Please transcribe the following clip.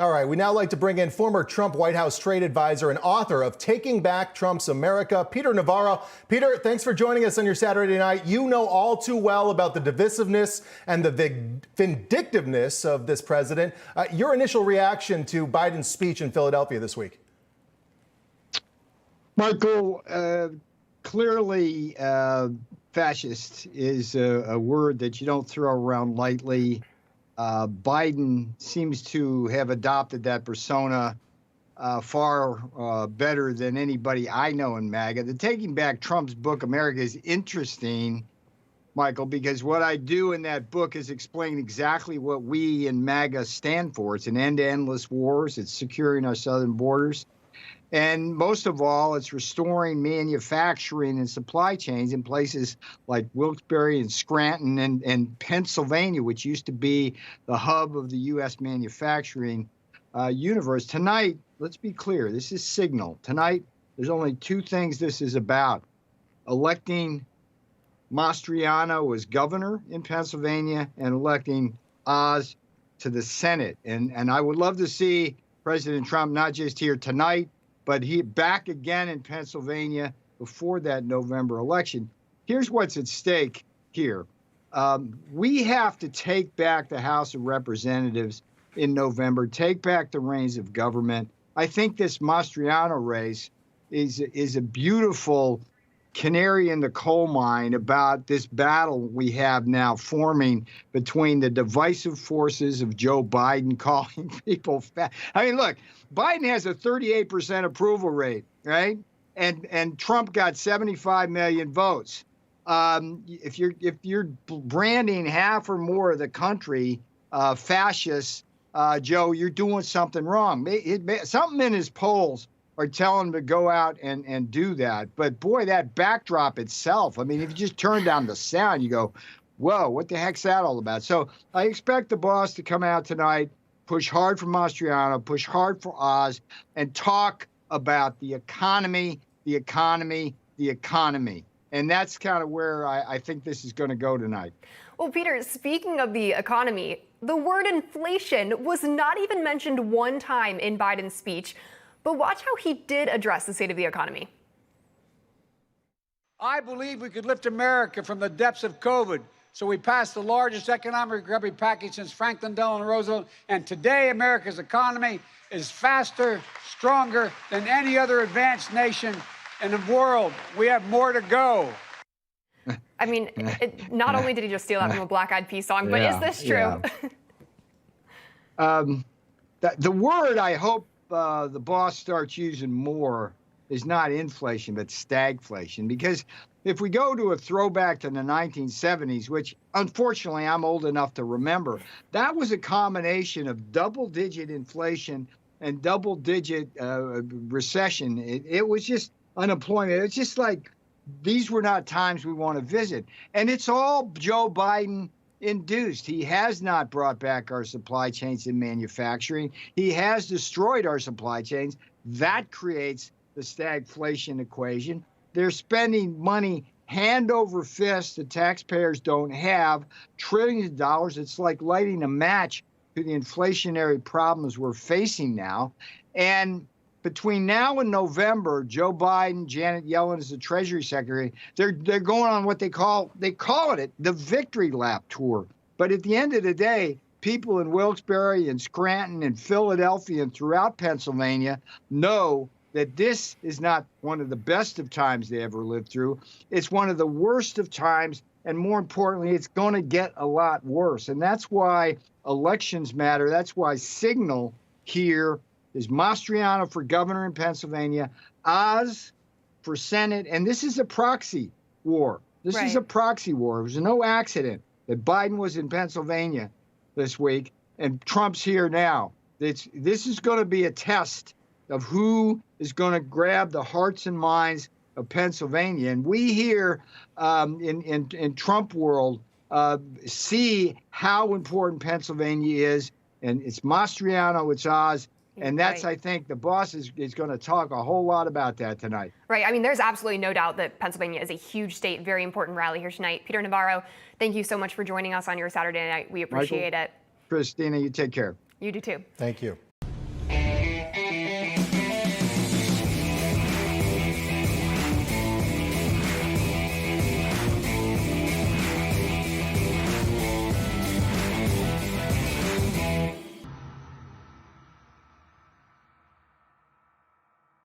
All right, we now like to bring in former Trump White House trade advisor and author of Taking Back Trump's America, Peter Navarro. Peter, thanks for joining us on your Saturday night. You know all too well about the divisiveness and the vindictiveness of this president. Your initial reaction to Biden's speech in Philadelphia this week? Michael, clearly fascist is a word that you don't throw around lightly. Biden seems to have adopted that persona far better than anybody I know in MAGA. The Taking Back Trump's book, America, is interesting, Michael, because what I do in that book is explain exactly what we in MAGA stand for. It's an end to endless wars. It's securing our southern borders. And most of all, it's restoring manufacturing and supply chains in places like Wilkes-Barre and Scranton and Pennsylvania, which used to be the hub of the U.S. manufacturing universe. Tonight, let's be clear, this is signal. Tonight, there's only two things this is about: electing Mastriano as governor in Pennsylvania and electing Oz to the Senate. And I would love to see President Trump not just here tonight, but he back again in Pennsylvania before that November election. Here's what's at stake here. We have to take back the House of Representatives in November, take back the reins of government. I think this Mastriano race is a beautiful canary in the coal mine about this battle we have now forming between the divisive forces of Joe Biden calling people fat. I mean, look, Biden has a 38% approval rate, right? And Trump got 75 million votes. If you're branding half or more of the country fascist, Joe, you're doing something wrong. Something in his polls are telling him to go out and do that. But boy, that backdrop itself, I mean, if you just turn down the sound, you go, whoa, what the heck's that all about? So I expect the boss to come out tonight, push hard for Mastriano, push hard for Oz, and talk about the economy, the economy, the economy. And that's kind of where I think this is going to go tonight. Well, Peter, speaking of the economy, the word inflation was not even mentioned one time in Biden's speech. But watch how he did address the state of the economy. I believe we could lift America from the depths of COVID. So we passed the largest economic recovery package since Franklin Delano Roosevelt. And today, America's economy is faster, stronger than any other advanced nation in the world. We have more to go. I mean, not only did he just steal that from a Black Eyed Peas song, but is this true? Yeah. The word I hope the boss starts using more is not inflation, but stagflation. Because if we go to a throwback to the 1970s, which unfortunately I'm old enough to remember, that was a combination of double-digit inflation and double-digit recession. It was just unemployment. It's just like these were not times we want to visit. And it's all Joe Biden induced. He has not brought back our supply chains in manufacturing. He has destroyed our supply chains. That creates the stagflation equation. They're spending money hand over fist that taxpayers don't have, trillions of dollars. It's like lighting a match to the inflationary problems we're facing now. And between now and November, Joe Biden, Janet Yellen as the Treasury Secretary, they're going on what they call it the victory lap tour. But at the end of the day, people in Wilkes-Barre and Scranton and Philadelphia and throughout Pennsylvania know that this is not one of the best of times they ever lived through. It's one of the worst of times, and more importantly, it's going to get a lot worse. And that's why elections matter. That's why signal here is Mastriano for governor in Pennsylvania, Oz for Senate, and this is a proxy war. This is a proxy war. It was no accident that Biden was in Pennsylvania this week and Trump's here now. This is going to be a test of who is going to grab the hearts and minds of Pennsylvania. And we here in Trump world see how important Pennsylvania is, and it's Mastriano, it's Oz. And that's, I think, the boss is going to talk a whole lot about that tonight. Right. I mean, there's absolutely no doubt that Pennsylvania is a huge state, very important rally here tonight. Peter Navarro, thank you so much for joining us on your Saturday night. We appreciate it. Christina, you take care. You do too. Thank you.